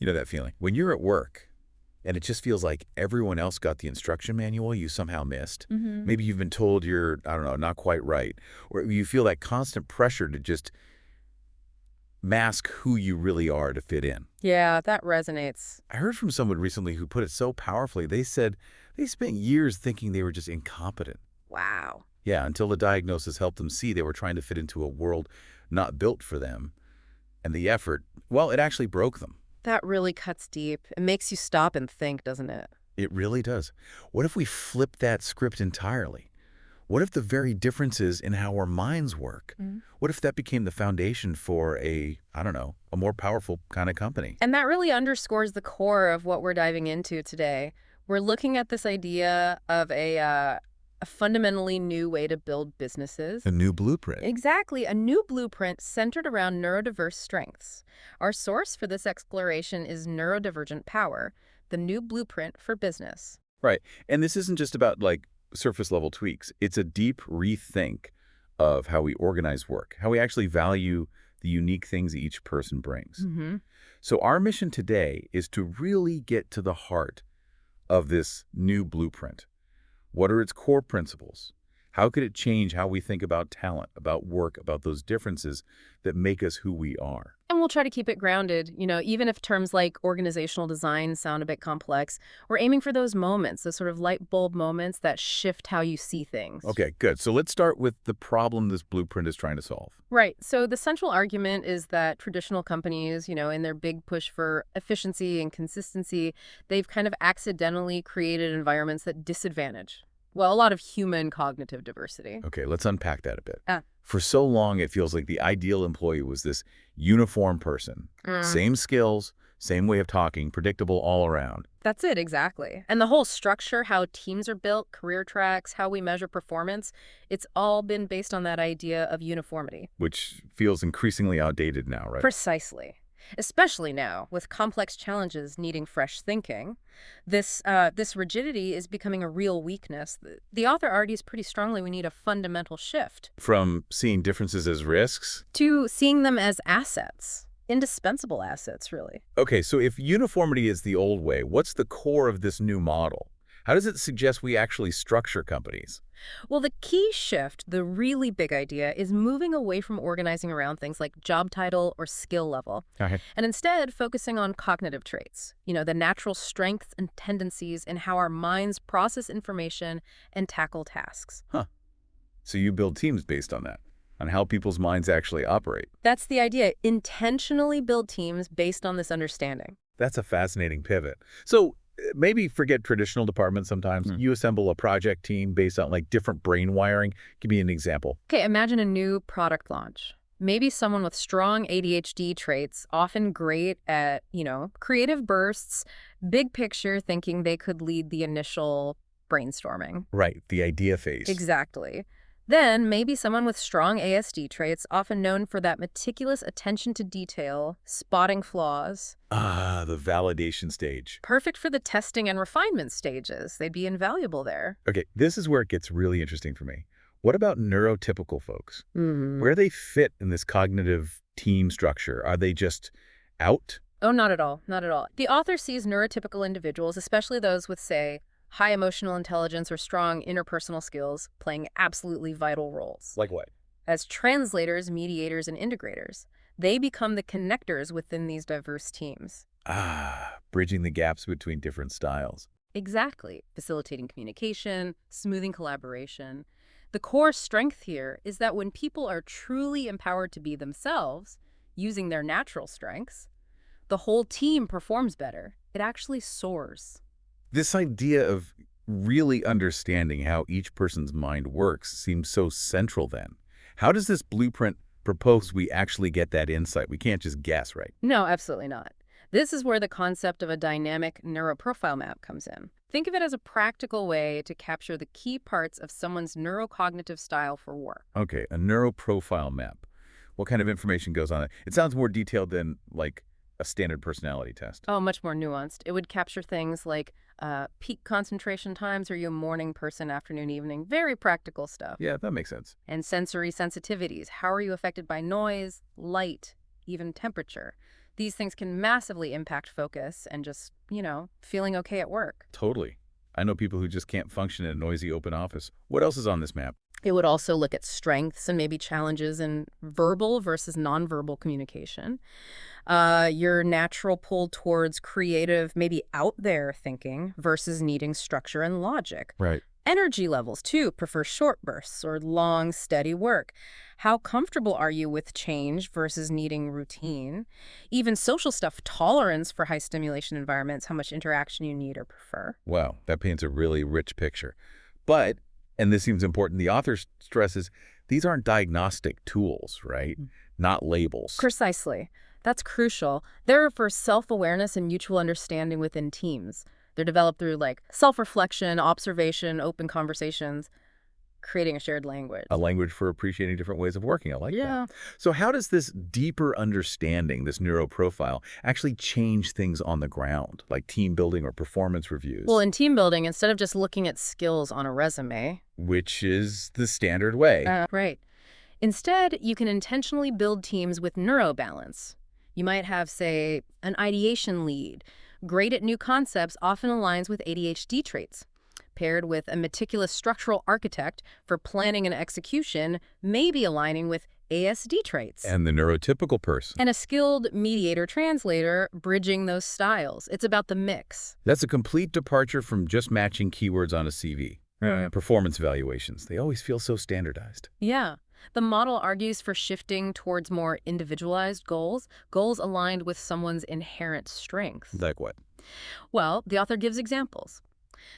You know that feeling? When you're at work and it just feels like everyone else got the instruction manual you somehow missed. Hmm. Maybe you've been told you're, I don't know, not quite right. Or you feel that constant pressure to just mask who you really are to fit in. Yeah, that resonates. I heard from someone recently who put it so powerfully. They said they spent years thinking they were just incompetent. Wow. Yeah, until the diagnosis helped them see they were trying to fit into a world not built for them. And the effort, well, it actually broke them. That really cuts deep. It makes you stop and think, doesn't it? It really does. What if we flip that script entirely? What if the very differences in how our minds work? Mhm. What if that became the foundation for I don't know, a more powerful kind of company? And that really underscores the core of what we're diving into today. We're looking at this idea of a fundamentally new way to build businesses. A new blueprint. Exactly, a new blueprint centered around neurodiverse strengths. Our source for this exploration is Neurodivergent Power, the new blueprint for business. Right. And this isn't just about like surface level tweaks. It's a deep rethink of how we organize work, how we actually value the unique things each person brings. Hmm. So our mission today is to really get to the heart of this new blueprint. What are its core principles? How could it change how we think about talent, about work, about those differences that make us who we are? And we'll try to keep it grounded, even if terms like organizational design sound a bit complex. We're aiming for those moments, those sort of light bulb moments that shift how you see things. Okay, good. So let's start with the problem this blueprint is trying to solve. Right. So the central argument is that traditional companies, in their big push for efficiency and consistency, they've kind of accidentally created environments that disadvantage, well, a lot of human cognitive diversity. Okay, let's unpack that a bit. Ah. For so long, it feels like the ideal employee was this uniform person. Same skills, same way of talking, predictable all around. That's it, exactly. And the whole structure, how teams are built, career tracks, how we measure performance, it's all been based on that idea of uniformity. Which feels increasingly outdated now, right? Precisely. Especially now, with complex challenges needing fresh thinking. This rigidity is becoming a real weakness. The author argues pretty strongly we need a fundamental shift From seeing differences as risks. to seeing them as assets. Indispensable assets, really. Okay, so if uniformity is the old way, what's the core of this new model? How does it suggest we actually structure companies? Well, the key shift, the really big idea, is moving away from organizing around things like job title or skill level, Okay. and instead focusing on cognitive traits, the natural strengths and tendencies in how our minds process information and tackle tasks. Huh. So you build teams based on that, on how people's minds actually operate. That's the idea. Intentionally build teams based on this understanding. That's a fascinating pivot. So maybe forget traditional departments sometimes. You assemble a project team based on like different brain wiring. Give me an example. Okay, imagine a new product launch. Maybe someone with strong ADHD traits, often great at, creative bursts, big picture thinking they could lead the initial brainstorming. Right, the idea phase. Exactly. Then maybe someone with strong ASD traits, often known for that meticulous attention to detail, spotting flaws. Ah, the validation stage. Perfect for the testing and refinement stages. They'd be invaluable there. Okay, this is where it gets really interesting for me. What about neurotypical folks? Where they fit in this cognitive team structure? Are they just out? Oh, not at all. Not at all. The author sees neurotypical individuals, especially those with, say, high emotional intelligence or strong interpersonal skills, playing absolutely vital roles. Like what? As translators, mediators, and integrators, they become the connectors within these diverse teams. Ah, bridging the gaps between different styles. Exactly. Facilitating communication, smoothing collaboration. The core strength here is that when people are truly empowered to be themselves, using their natural strengths, the whole team performs better. It actually soars. This idea of really understanding how each person's mind works seems so central then. How does this blueprint propose we actually get that insight? We can't just guess, right? No, absolutely not. This is where the concept of a dynamic neuro-profile map comes in. Think of it as a practical way to capture the key parts of someone's neurocognitive style for work. Okay, a neuro-profile map. What kind of information goes on it? It sounds more detailed than, like, a standard personality test. Oh, much more nuanced. It would capture things like peak concentration times. Are you a morning person, afternoon, evening? Very practical stuff. Yeah, that makes sense. And sensory sensitivities. How are you affected by noise, light, even temperature? These things can massively impact focus and just, feeling okay at work. Totally. I know people who just can't function in a noisy open office. What else is on this map? It would also look at strengths and maybe challenges in verbal versus nonverbal communication. Your natural pull towards creative, maybe out there thinking versus needing structure and logic. Right. Energy levels, too, prefer short bursts or long, steady work. How comfortable are you with change versus needing routine? Even social stuff, tolerance for high stimulation environments, how much interaction you need or prefer. Wow, that paints a really rich picture. But, and this seems important, the author stresses these aren't diagnostic tools, right? Not labels. Precisely. That's crucial. They're for self-awareness and mutual understanding within teams. They're developed through self-reflection, observation, open conversations, creating a shared language. A language for appreciating different ways of working. I like Yeah. that. So how does this deeper understanding, this neuroprofile, actually change things on the ground, like team building or performance reviews? Well, in team building, instead of just looking at skills on a resume, which is the standard way. right. Instead, you can intentionally build teams with neurobalance. You might have, say, an ideation lead. Great at new concepts often aligns with ADHD traits. Paired with a meticulous structural architect for planning and execution, maybe aligning with ASD traits. And the neurotypical person. And a skilled mediator translator bridging those styles. It's about the mix. That's a complete departure from just matching keywords on a CV. Performance evaluations, they always feel so standardized. Yeah. The model argues for shifting towards more individualized goals, goals aligned with someone's inherent strengths. Like what? Well, the author gives examples.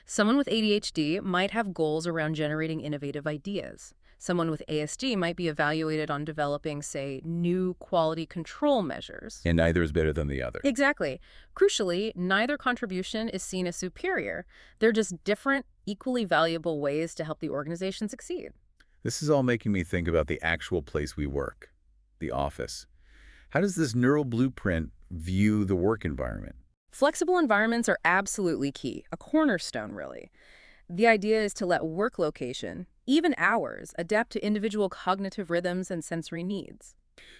Someone with ADHD might have goals around generating innovative ideas. Someone with ASD might be evaluated on developing, say, new quality control measures. And neither is better than the other. Exactly. Crucially, neither contribution is seen as superior. They're just different, equally valuable ways to help the organization succeed. This is all making me think about the actual place we work, the office. How does this neural blueprint view the work environment? Flexible environments are absolutely key, a cornerstone, really. The idea is to let work location, even hours, adapt to individual cognitive rhythms and sensory needs.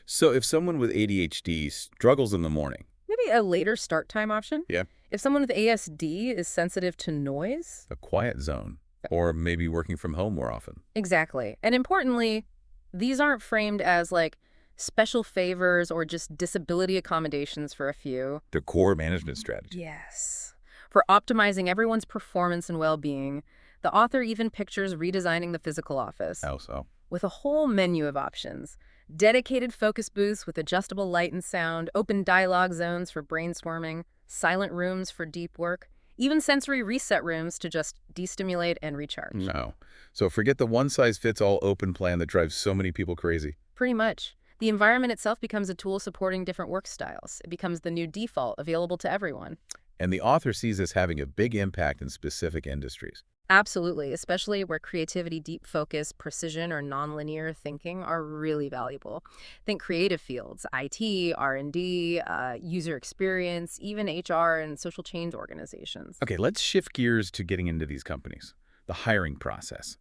So if someone with ADHD struggles in the morning, Maybe a later start time option? Yeah. If someone with ASD is sensitive to noise? a quiet zone, or maybe working from home more often. Exactly. And importantly, these aren't framed as special favors or just disability accommodations for a few. The core management strategy. Yes. For optimizing everyone's performance and well-being, the author even pictures redesigning the physical office How so? with a whole menu of options. Dedicated focus booths with adjustable light and sound, open dialogue zones for brainstorming, silent rooms for deep work, even sensory reset rooms to just destimulate and recharge. No. So forget the one-size-fits-all open plan that drives so many people crazy. Pretty much. The environment itself becomes a tool supporting different work styles. It becomes the new default available to everyone. And the author sees this having a big impact in specific industries. Absolutely, especially where creativity, deep focus, precision, or nonlinear thinking are really valuable. Think creative fields, IT, R&D, user experience, even HR and social change organizations. Okay, let's shift gears to getting into these companies. The hiring process.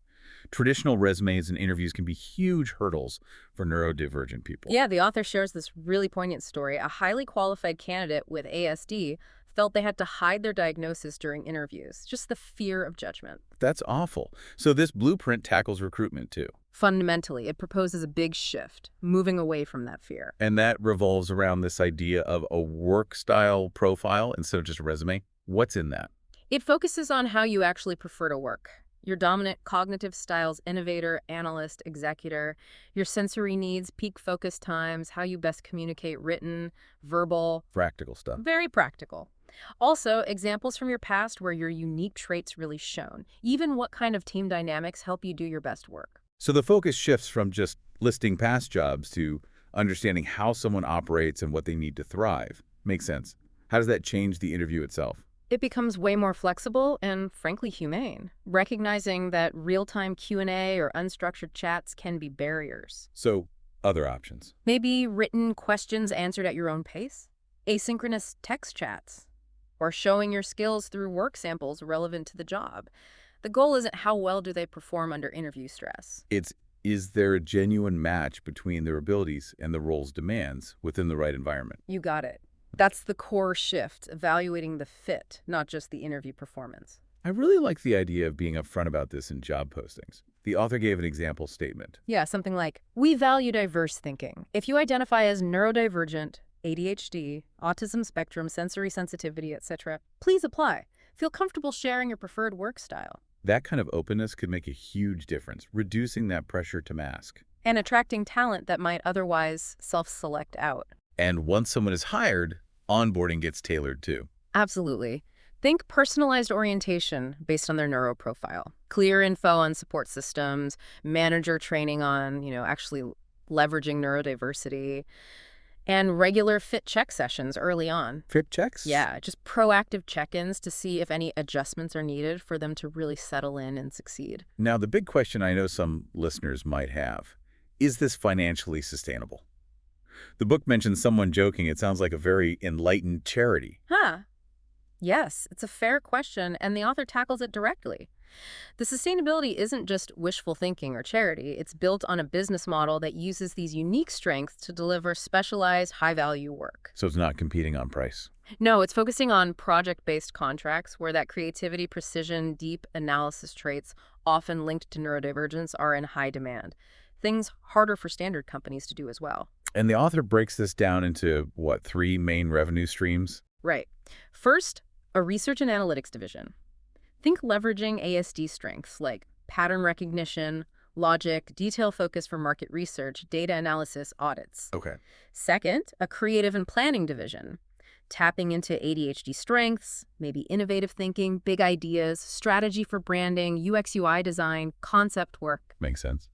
Traditional resumes and interviews can be huge hurdles for neurodivergent people. Yeah, the author shares this really poignant story. A highly qualified candidate with ASD felt they had to hide their diagnosis during interviews, just the fear of judgment. That's awful. So this blueprint tackles recruitment too. Fundamentally, it proposes a big shift, moving away from that fear. And that revolves around this idea of a work style profile instead of just a resume. What's in that? It focuses on how you actually prefer to work. Your dominant cognitive styles, innovator, analyst, executor, your sensory needs, peak focus times, how you best communicate written, verbal. Practical stuff. Very practical. Also, examples from your past where your unique traits really shown. Even what kind of team dynamics help you do your best work. So the focus shifts from just listing past jobs to understanding how someone operates and what they need to thrive. Makes sense. How does that change the interview itself? It becomes way more flexible and, frankly, humane, recognizing that real-time Q&A or unstructured chats can be barriers. So, other options. Maybe written questions answered at your own pace, asynchronous text chats, or showing your skills through work samples relevant to the job. The goal isn't how well do they perform under interview stress. Is there a genuine match between their abilities and the role's demands within the right environment? You got it. That's the core shift, evaluating the fit, not just the interview performance. I really like the idea of being upfront about this in job postings. The author gave an example statement. Yeah, something like, we value diverse thinking. If you identify as neurodivergent, ADHD, autism spectrum, sensory sensitivity, etc., please apply. Feel comfortable sharing your preferred work style. That kind of openness could make a huge difference, reducing that pressure to mask. And attracting talent that might otherwise self-select out. And once someone is hired, onboarding gets tailored too. Absolutely. Think personalized orientation based on their neuro-profile. Clear info on support systems, manager training on, actually leveraging neurodiversity, and regular fit check sessions early on. Fit checks? Yeah, just proactive check-ins to see if any adjustments are needed for them to really settle in and succeed. Now, the big question I know some listeners might have, is this financially sustainable? The book mentions someone joking it sounds like a very enlightened charity. Huh. Yes, it's a fair question, and the author tackles it directly. The sustainability isn't just wishful thinking or charity. It's built on a business model that uses these unique strengths to deliver specialized, high-value work. So it's not competing on price. No, it's focusing on project-based contracts where that creativity, precision, deep analysis traits, often linked to neurodivergence, are in high demand. Things harder for standard companies to do as well. And the author breaks this down into, what, 3 main revenue streams? Right. First, a research and analytics division. Think leveraging ASD strengths like pattern recognition, logic, detail focus for market research, data analysis, audits. Okay. Second, a creative and planning division. Tapping into ADHD strengths, maybe innovative thinking, big ideas, strategy for branding, UX UI design, concept work. Makes sense.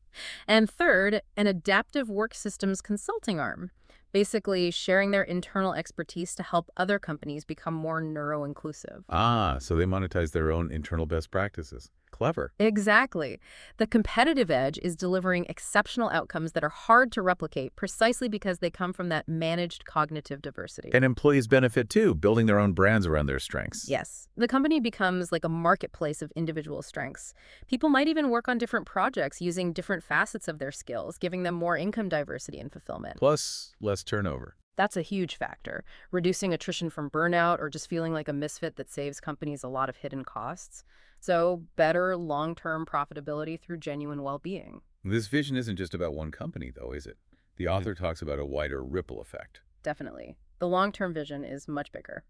And third, an adaptive work systems consulting arm. Basically sharing their internal expertise to help other companies become more neuro-inclusive. Ah, so they monetize their own internal best practices. Clever. Exactly. The competitive edge is delivering exceptional outcomes that are hard to replicate precisely because they come from that managed cognitive diversity. And employees benefit too, building their own brands around their strengths. Yes. The company becomes like a marketplace of individual strengths. People might even work on different projects using different facets of their skills, giving them more income diversity and fulfillment. Plus, less turnover. That's a huge factor. Reducing attrition from burnout or just feeling like a misfit that saves companies a lot of hidden costs. So better long-term profitability through genuine well-being. This vision isn't just about one company, though, is it? The author talks about a wider ripple effect. Definitely. The long-term vision is much bigger.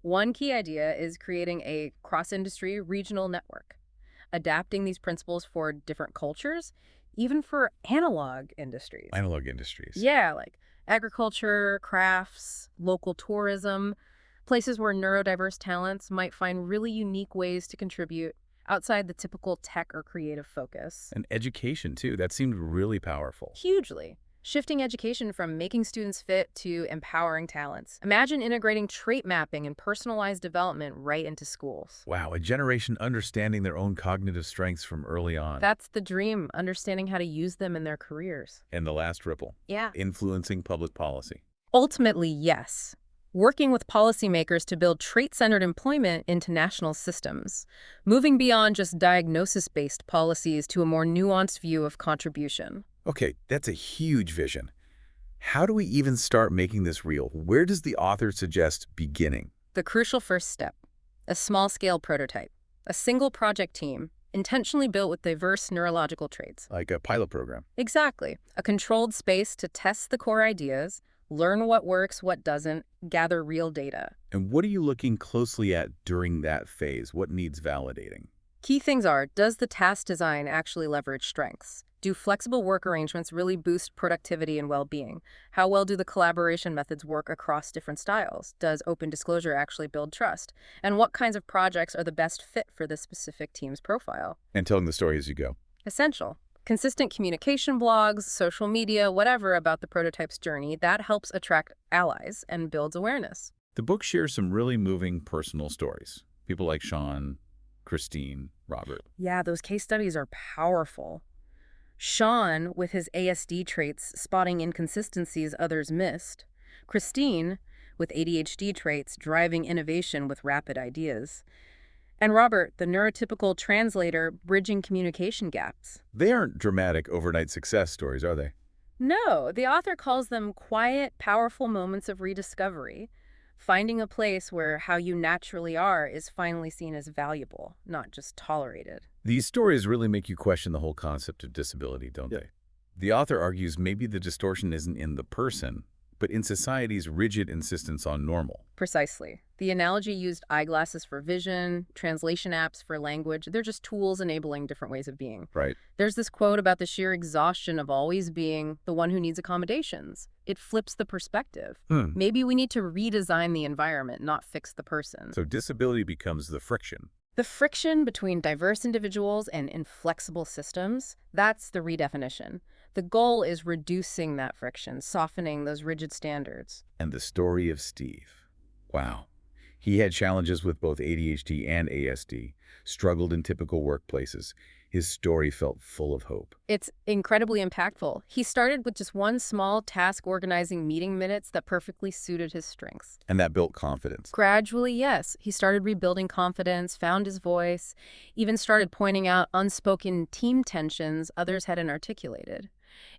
One key idea is creating a cross-industry regional network, adapting these principles for different cultures, even for analog industries. Analog industries. Yeah, like agriculture, crafts, local tourism, places where neurodiverse talents might find really unique ways to contribute outside the typical tech or creative focus. And education, too. That seemed really powerful. Hugely. Shifting education from making students fit to empowering talents. Imagine integrating trait mapping and personalized development right into schools. Wow, a generation understanding their own cognitive strengths from early on. That's the dream, understanding how to use them in their careers. And the last ripple. Yeah. Influencing public policy. Ultimately, yes. Working with policymakers to build trait-centered employment into national systems, moving beyond just diagnosis-based policies to a more nuanced view of contribution. Okay, that's a huge vision. How do we even start making this real? Where does the author suggest beginning? The crucial first step, a small-scale prototype, a single project team, intentionally built with diverse neurological traits. Like a pilot program. Exactly. A controlled space to test the core ideas, learn what works, what doesn't, gather real data. And what are you looking closely at during that phase? What needs validating? Key things are, does the task design actually leverage strengths? Do flexible work arrangements really boost productivity and well-being? How well do the collaboration methods work across different styles? Does open disclosure actually build trust? And what kinds of projects are the best fit for this specific team's profile? And telling the story as you go. Essential. Consistent communication blogs, social media, whatever about the prototype's journey, that helps attract allies and builds awareness. The book shares some really moving personal stories. People like Sean, Christine, Robert. Yeah, those case studies are powerful. Sean, with his ASD traits, spotting inconsistencies others missed. Christine, with ADHD traits, driving innovation with rapid ideas. And Robert, the neurotypical translator, bridging communication gaps. They aren't dramatic overnight success stories, are they? No, the author calls them quiet, powerful moments of rediscovery, Finding a place where how you naturally are is finally seen as valuable, not just tolerated. These stories really make you question the whole concept of disability, don't they? The author argues maybe the distortion isn't in the person, but in society's rigid insistence on normal. Precisely. The analogy used eyeglasses for vision, translation apps for language. They're just tools enabling different ways of being. Right. There's this quote about the sheer exhaustion of always being the one who needs accommodations. It flips the perspective. Maybe we need to redesign the environment, not fix the person. So disability becomes the friction. The friction between diverse individuals and inflexible systems, that's the redefinition. The goal is reducing that friction, softening those rigid standards. And the story of Steve. Wow. He had challenges with both ADHD and ASD, struggled in typical workplaces. His story felt full of hope. It's incredibly impactful. He started with just one small task organizing meeting minutes that perfectly suited his strengths. And that built confidence. Gradually, yes, he started rebuilding confidence, found his voice, even started pointing out unspoken team tensions others hadn't articulated.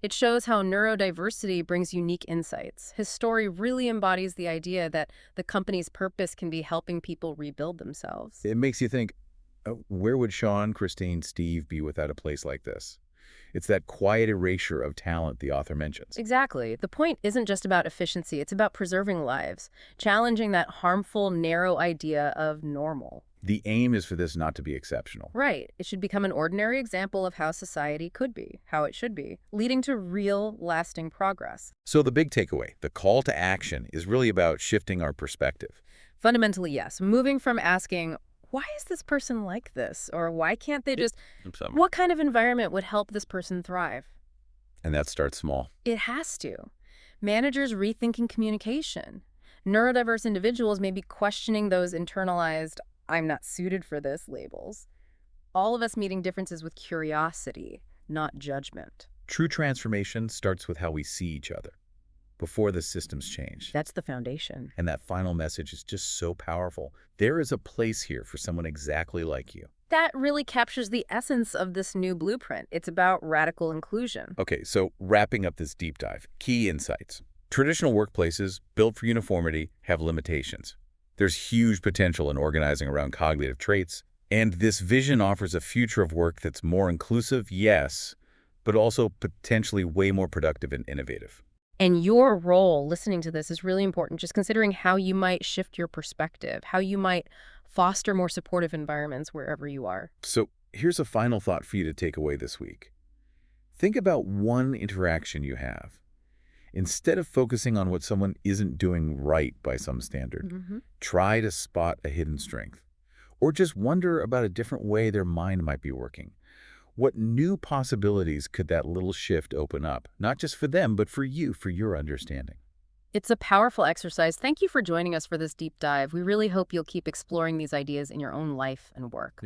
It shows how neurodiversity brings unique insights. His story really embodies the idea that the company's purpose can be helping people rebuild themselves. It makes you think, where would Sean, Christine, Steve be without a place like this? It's that quiet erasure of talent the author mentions. Exactly. The point isn't just about efficiency, it's about preserving lives, challenging that harmful, narrow idea of normal. The aim is for this not to be exceptional. Right. It should become an ordinary example of how society could be, how it should be, leading to real, lasting progress. So the big takeaway, the call to action, is really about shifting our perspective. Fundamentally, yes. Moving from asking, why is this person like this? Or why can't they just... What kind of environment would help this person thrive? And that starts small. It has to. Managers rethinking communication. Neurodiverse individuals may be questioning those internalized, I'm not suited for this labels. All of us meeting differences with curiosity, not judgment. True transformation starts with how we see each other before the systems change. That's the foundation. And that final message is just so powerful. There is a place here for someone exactly like you. That really captures the essence of this new blueprint. It's about radical inclusion. Okay, so wrapping up this deep dive, key insights. Traditional workplaces built for uniformity have limitations. There's huge potential in organizing around cognitive traits, and this vision offers a future of work that's more inclusive, yes, but also potentially way more productive and innovative. And your role listening to this is really important, just considering how you might shift your perspective, how you might foster more supportive environments wherever you are. So here's a final thought for you to take away this week. Think about one interaction you have. Instead of focusing on what someone isn't doing right by some standard, try to spot a hidden strength. Or just wonder about a different way their mind might be working. What new possibilities could that little shift open up, not just for them, but for you, for your understanding? It's a powerful exercise. Thank you for joining us for this deep dive. We really hope you'll keep exploring these ideas in your own life and work.